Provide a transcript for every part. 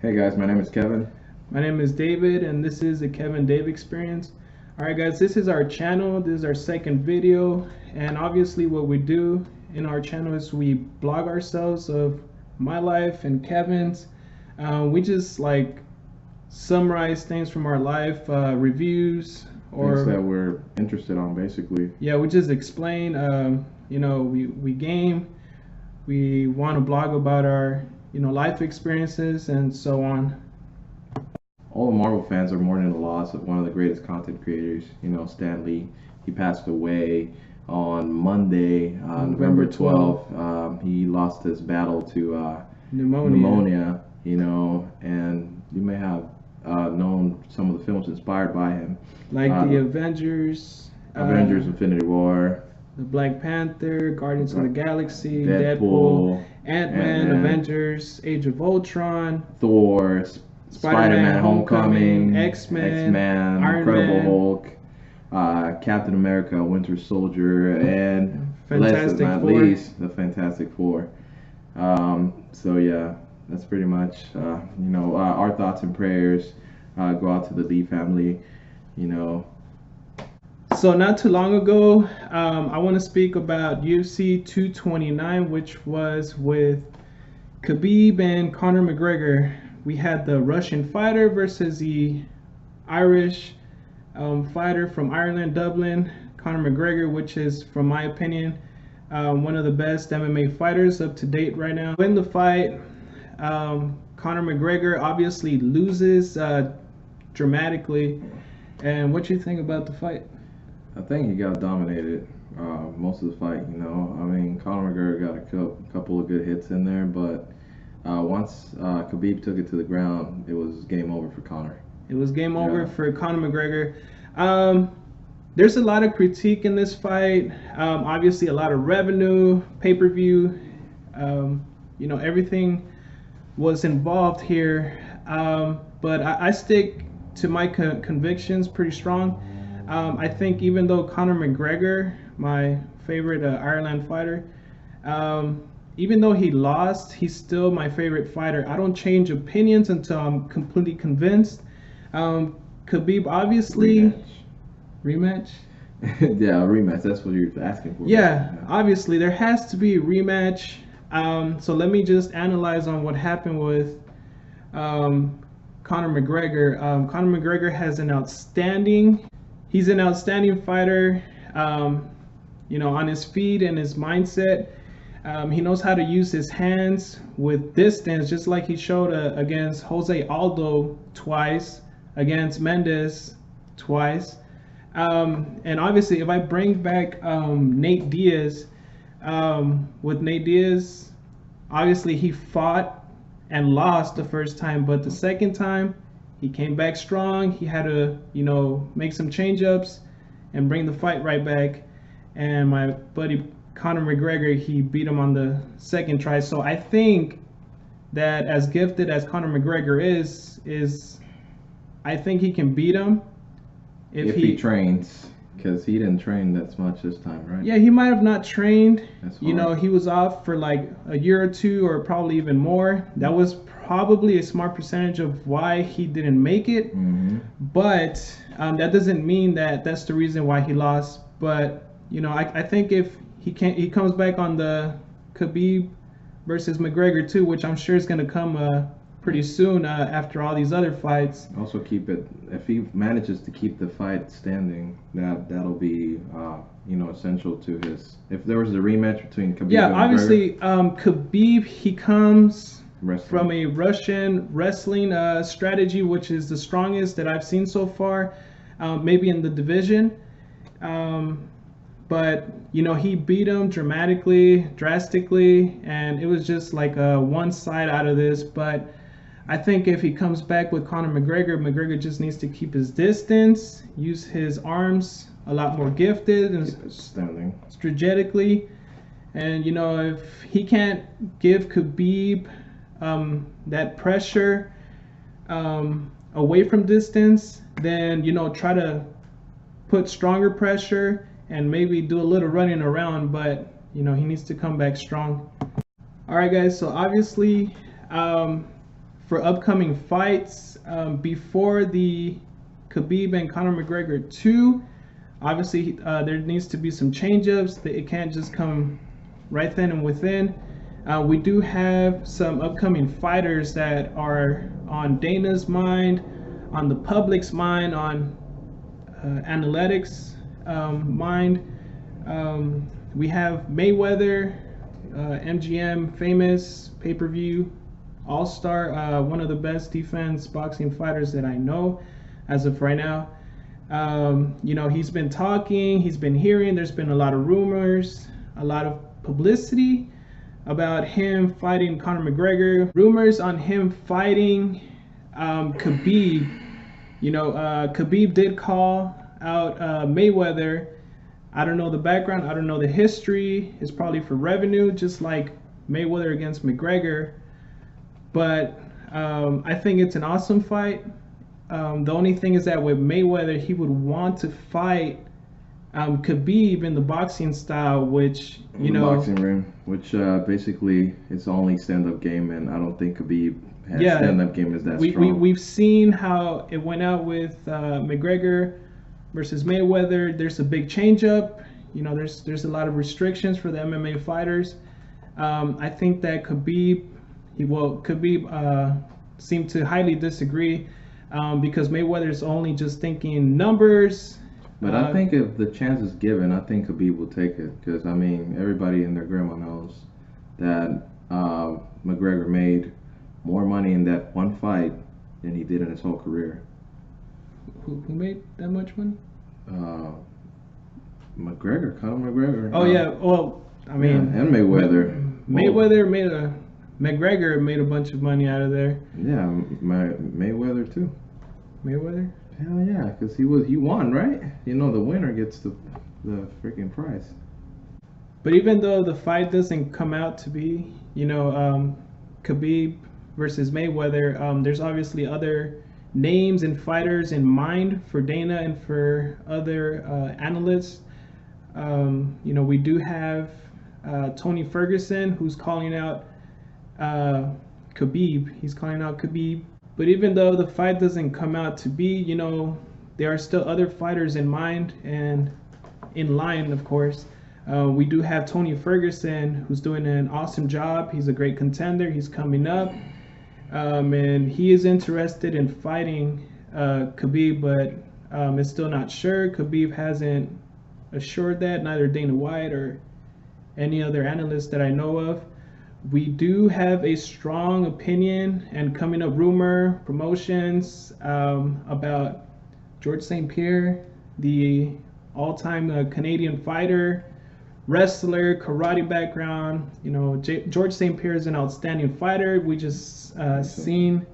Hey guys, my name is Kevin. My name is David, and this is the Kevin Dave Experience. Alright guys, this is our channel. This is our second video, and obviously what we do in our channel is we blog ourselves of my life and Kevin's. We just like summarize things from our life, reviews, Things that or we're interested on, basically. yeah, we just explain. We game. We want to blog about our life experiences and so on. All the Marvel fans are mourning the loss of one of the greatest content creators, Stan Lee. He passed away on Monday, November 12th. He lost his battle to pneumonia, and you may have known some of the films inspired by him. Like the Avengers, Infinity War, the Black Panther, Guardians of the Galaxy, Deadpool, Ant-Man, Avengers, Age of Ultron, Thor, Spider-Man Homecoming, X-Men, Iron Incredible Man, Hulk, Captain America, Winter Soldier, and Fantastic last but not Four. least, the Fantastic Four. So yeah, that's pretty much our thoughts and prayers go out to the Lee family. So not too long ago, I want to speak about UFC 229, which was with Khabib and Conor McGregor. We had the Russian fighter versus the Irish fighter from Ireland, Dublin, Conor McGregor, which is, from my opinion, one of the best MMA fighters up to date right now. In the fight, Conor McGregor obviously loses dramatically. And what do you think about the fight? I think he got dominated most of the fight. I mean, Conor McGregor got a couple of good hits in there, but once Khabib took it to the ground, it was game over for Conor. It was game over for Conor McGregor. There's a lot of critique in this fight. Obviously, a lot of revenue, pay-per-view. Everything was involved here. But I stick to my convictions pretty strong. I think even though Conor McGregor, my favorite Ireland fighter, even though he lost, he's still my favorite fighter. I don't change opinions until I'm completely convinced. Khabib obviously rematch. Yeah, a rematch. That's what you're asking for. Yeah, obviously there has to be a rematch. So let me just analyze on what happened with Conor McGregor. Conor McGregor has he's an outstanding fighter, on his feet and his mindset. He knows how to use his hands with distance, just like he showed against Jose Aldo twice, against Mendes twice. And obviously, if I bring back Nate Diaz, with Nate Diaz, obviously he fought and lost the first time, but the second time, he came back strong. He had to, make some change-ups and bring the fight right back. And my buddy Conor McGregor, he beat him on the second try. So I think that as gifted as Conor McGregor is I think he can beat him if he trains, because he didn't train that much this time, right? Yeah, he might have not trained. That's hard. He was off for like a year or two, or probably even more. That was probably a smart percentage of why he didn't make it. Mm-hmm. But that doesn't mean that that's the reason why he lost. But I think if he comes back on the Khabib versus McGregor too, which I'm sure is going to come pretty soon after all these other fights. Also, keep it, if he manages to keep the fight standing, that'll be essential to his. If there was a rematch between Khabib and obviously, Khabib, he comes from a Russian wrestling strategy, which is the strongest that I've seen so far, maybe in the division. But he beat him drastically, and it was just like one side out of this. But I think if he comes back with Conor McGregor, McGregor just needs to keep his distance, use his arms a lot more gifted and strategically. And if he can't give Khabib that pressure away from distance, then try to put stronger pressure and maybe do a little running around. But he needs to come back strong. All right, guys. So obviously, for upcoming fights before the Khabib and Conor McGregor 2. Obviously, there needs to be some change-ups. It can't just come right then and within. We do have some upcoming fighters that are on Dana's mind, on the public's mind, on analytics mind. We have Mayweather, MGM, famous pay-per-view all-star, one of the best defense boxing fighters that I know as of right now. He's been talking, he's been hearing, there's been a lot of rumors, a lot of publicity about him fighting Conor McGregor, rumors on him fighting Khabib. Khabib did call out Mayweather. I don't know the background, I don't know the history. It's probably for revenue, just like Mayweather against McGregor. But I think it's an awesome fight. The only thing is that with Mayweather, he would want to fight Khabib in the boxing style, which boxing ring, which basically is the only stand-up game, and I don't think Khabib has stand-up game is that strong. We've seen how it went out with McGregor versus Mayweather. There's a big change-up. There's a lot of restrictions for the MMA fighters. I think that Khabib seemed to highly disagree because Mayweather's only just thinking numbers. But I think if the chance is given, I think Khabib will take it, because everybody and their grandma knows that McGregor made more money in that one fight than he did in his whole career. Who made that much money? McGregor, Conor McGregor. Oh yeah, well, and Mayweather. McGregor made a bunch of money out of there. Yeah, Mayweather too. Mayweather? Hell yeah, because he won, right? The winner gets the freaking prize. But even though the fight doesn't come out to be, Khabib versus Mayweather, there's obviously other names and fighters in mind for Dana and for other analysts. We do have Tony Ferguson, who's calling out Khabib. He's calling out Khabib. But even though the fight doesn't come out to be, there are still other fighters in mind and in line, of course. We do have Tony Ferguson, who's doing an awesome job. He's a great contender. He's coming up. And he is interested in fighting Khabib, but is still not sure. Khabib hasn't assured that, neither Dana White or any other analyst that I know of. We do have a strong opinion and coming up rumor, promotions about George St. Pierre, the all-time Canadian fighter, wrestler, karate background. George St. Pierre is an outstanding fighter. We just seen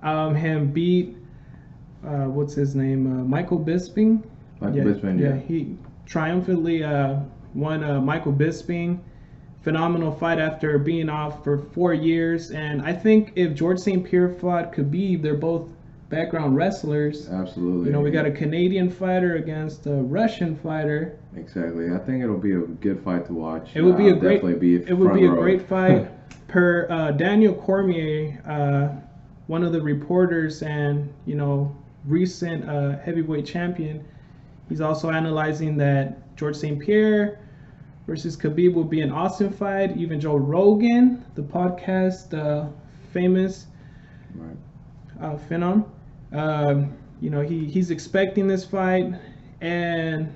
him beat, what's his name? Michael Bisping. Bisping, yeah. He triumphantly won Michael Bisping. Phenomenal fight after being off for 4 years. And I think if George St. Pierre fought Khabib, they're both background wrestlers. Absolutely. We got a Canadian fighter against a Russian fighter. Exactly. I think it'll be a good fight to watch. It would be a great fight. Per Daniel Cormier, one of the reporters and recent heavyweight champion, he's also analyzing that George St. Pierre versus Khabib will be an awesome fight. Even Joe Rogan, the podcast famous phenom, he's expecting this fight, and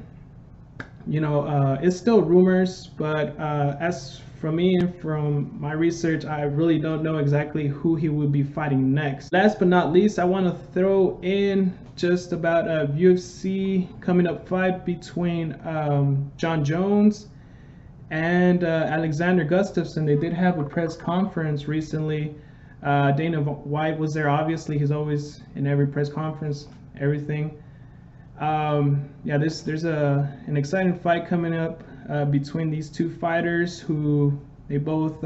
it's still rumors. But as for me and from my research, I really don't know exactly who he will be fighting next. Last but not least, I want to throw in just about a UFC coming up fight between John Jones and Alexander Gustafsson. They did have a press conference recently. Dana White was there. Obviously, he's always in every press conference, everything. There's an exciting fight coming up between these two fighters who they both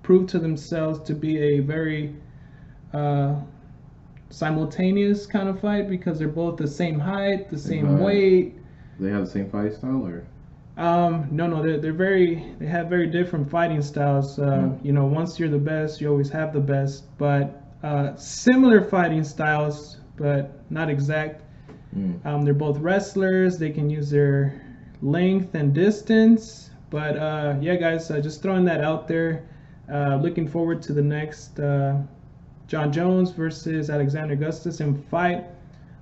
proved to themselves to be a very simultaneous kind of fight, because they're both the same height, the same weight. They have the same fight style, or? No, they have very different fighting styles. You know, once you're the best, you always have the best, but similar fighting styles, but not exact. They're both wrestlers. They can use their length and distance. But yeah, guys, just throwing that out there. Looking forward to the next John Jones versus Alexander Gustafsson fight.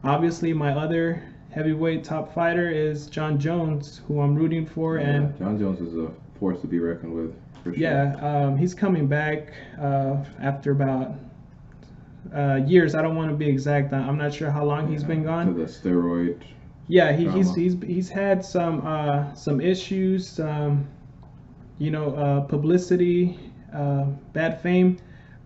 Obviously, my other heavyweight top fighter is John Jones, who I'm rooting for. Yeah, and John Jones is a force to be reckoned with, for sure. Yeah, he's coming back after about years. I don't want to be exact. I'm not sure how long he's been gone. To the steroid. Yeah, he's had some issues, you know, publicity, bad fame,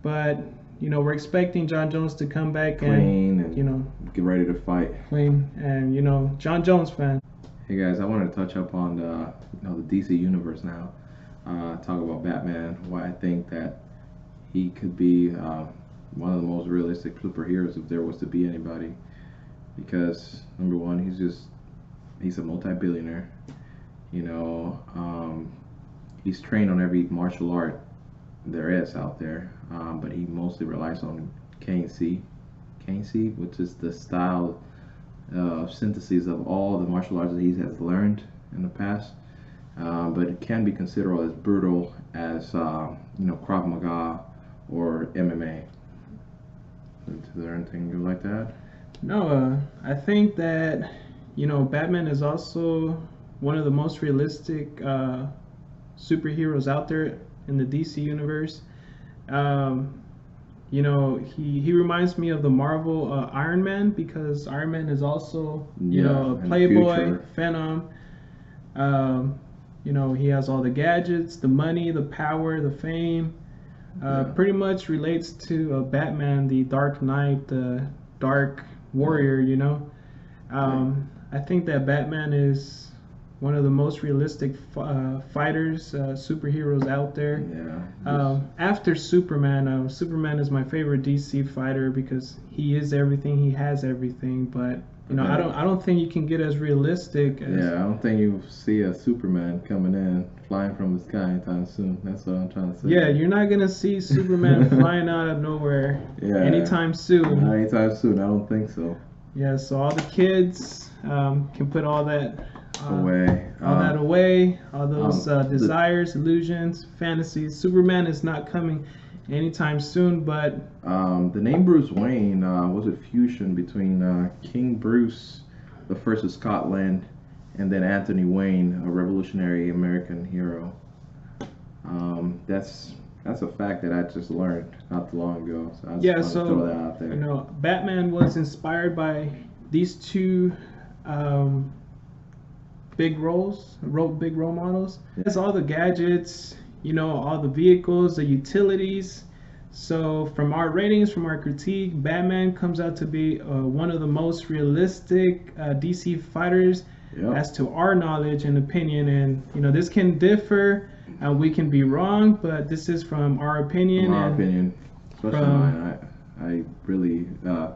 but you know, we're expecting John Jones to come back and you know, get ready to fight. Clean and you know, John Jones fan. Hey guys, I wanted to touch up on the DC universe now. Talk about Batman. Why I think that he could be one of the most realistic superheroes if there was to be anybody. Because number one, he's a multi-billionaire. You know, he's trained on every martial art there is out there, but he mostly relies on KNC, which is the style synthesis of all the martial arts that he has learned in the past. But it can be considered as brutal as you know, Krav Maga or MMA. Is there anything you like that? No, I think that you know, Batman is also one of the most realistic superheroes out there in the DC universe. You know, he reminds me of the Marvel Iron Man, because Iron Man is also, you know, a playboy, phenom. You know, he has all the gadgets, the money, the power, the fame. Pretty much relates to Batman, the Dark Knight, the Dark Warrior, you know. I think that Batman is one of the most realistic fighters, superheroes out there. Yeah. After Superman, Superman is my favorite DC fighter because he is everything, he has everything. But you know, I don't think you can get as realistic. Yeah, I don't think you see a Superman coming in, flying from the sky anytime soon. That's what I'm trying to say. Yeah, you're not gonna see Superman flying out of nowhere anytime soon. Not anytime soon. I don't think so. Yeah, so all the kids can put all that away. All those desires, illusions, fantasies. Superman is not coming anytime soon, but the name Bruce Wayne was a fusion between King Bruce, the first of Scotland, and then Anthony Wayne, a revolutionary American hero. That's a fact that I just learned not too long ago. So I just want to throw that out there. You know, Batman was inspired by these two big role models. It's all the gadgets, you know, all the vehicles, the utilities. So from our ratings, from our critique, Batman comes out to be one of the most realistic DC fighters, as to our knowledge and opinion. And you know, this can differ, we can be wrong, but this is from our opinion. From our opinion, especially mine. I really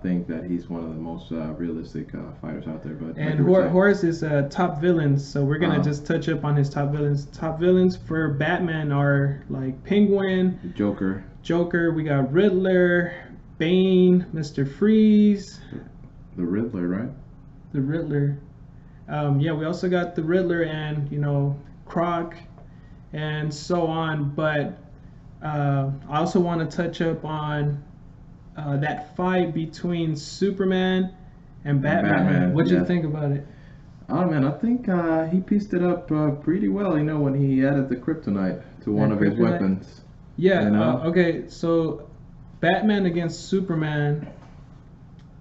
think that he's one of the most realistic fighters out there. But and Horace is top villains, so we're gonna just touch up on his top villains. Top villains for Batman are like Penguin, Joker. We got Riddler, Bane, Mr. Freeze. The Riddler, right? The Riddler. Yeah, we also got the Riddler and, you know, Croc and so on. But I also want to touch up on that fight between Superman and Batman. What do you think about it? Oh man, I think he pieced it up pretty well. You know, when he added the kryptonite to one of his weapons. Yeah. You know? Okay. So, Batman against Superman.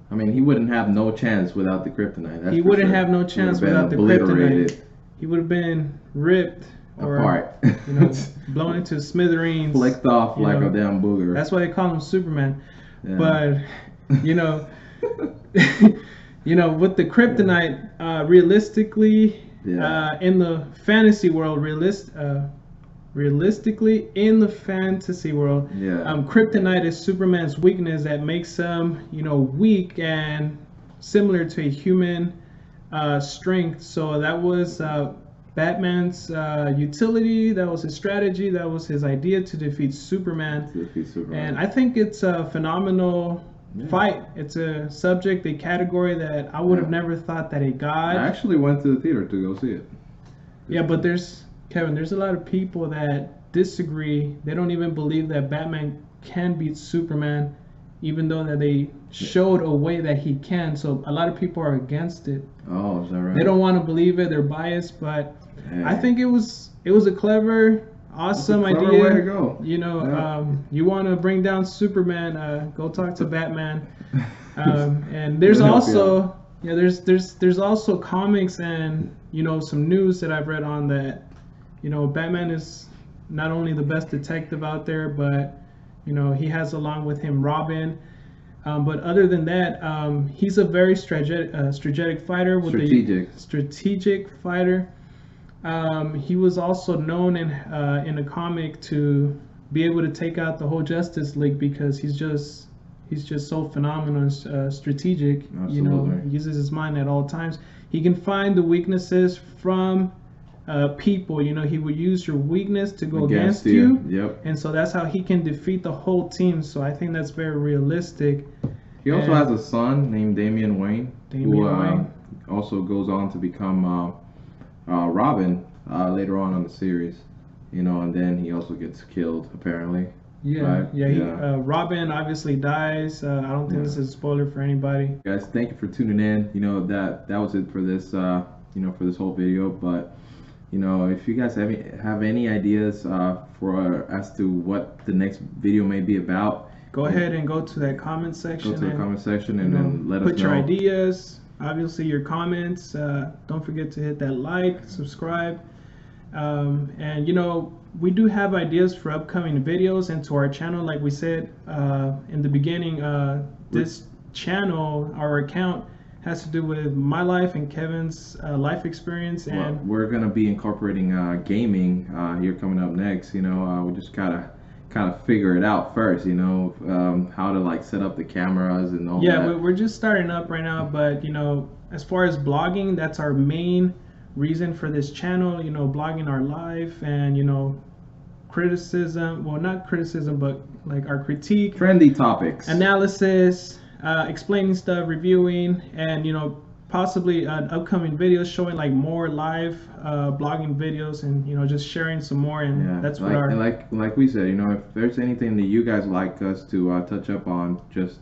I mean, he wouldn't have no chance without the kryptonite. He wouldn't have no chance without the kryptonite. He would have been ripped apart, you know, blown into smithereens, flicked off like a damn booger. That's why they call him Superman. Yeah. But you know, you know, with the kryptonite, realistically, in the fantasy world, realistically in the fantasy world, kryptonite is Superman's weakness that makes him, you know, weak and similar to a human strength. So that was Batman's utility, that was his strategy, that was his idea to defeat Superman. To defeat Superman. And I think it's a phenomenal fight. It's a subject, a category that I would have never thought that a god. I actually went to the theater to go see it. Yeah, but there's a lot of people that disagree. They don't even believe that Batman can beat Superman, even though that they showed a way that he can. So a lot of people are against it. Oh, is that right? They don't want to believe it. They're biased, but I think it was a clever, awesome idea. Way to go. You know, you want to bring down Superman? Go talk to Batman. And there's also there's also comics and some news that I've read on that. Batman is not only the best detective out there, but he has along with him Robin. But other than that, he's a very strategic fighter. Strategic fighter. He was also known in a comic to be able to take out the whole Justice League because he's just so phenomenal and strategic. Absolutely. He uses his mind at all times. He can find the weaknesses from people. He would use your weakness to go against you. Yep. And so that's how he can defeat the whole team. So I think that's very realistic. He also has a son named Damian Wayne, who also goes on to become Robin later on in the series. And then he also gets killed apparently. Yeah, right? Robin obviously dies. I don't think this is a spoiler for anybody. Guys, thank you for tuning in. That was it for this for this whole video. But if you guys have any ideas as to what the next video may be about, go ahead and go to that comment section. Go to the comment section and then let us know. Put your ideas, obviously your comments. Don't forget to hit that like, subscribe, and we do have ideas for upcoming videos and to our channel. Like we said in the beginning, this channel, our account, has to do with my life and Kevin's life experience, and we're gonna be incorporating gaming here coming up next. We just kind of figure it out first. How to set up the cameras and all that. Yeah, we're just starting up right now, but as far as blogging, that's our main reason for this channel. Blogging our life and criticism. Well, not criticism, but like our critique, trendy topics, analysis. Explaining stuff, reviewing, and possibly upcoming videos showing more live blogging videos, and just sharing some more. And that's what like we said, if there's anything that you guys like us to touch up on, just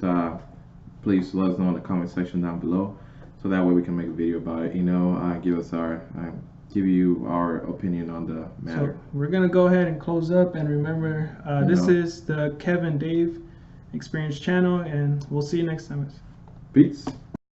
please let us know in the comment section down below, so that way we can make a video about it. Give you our opinion on the matter. So we're gonna go ahead and close up, and remember, this is the Kevin Dave Experience channel, and we'll see you next time. Peace.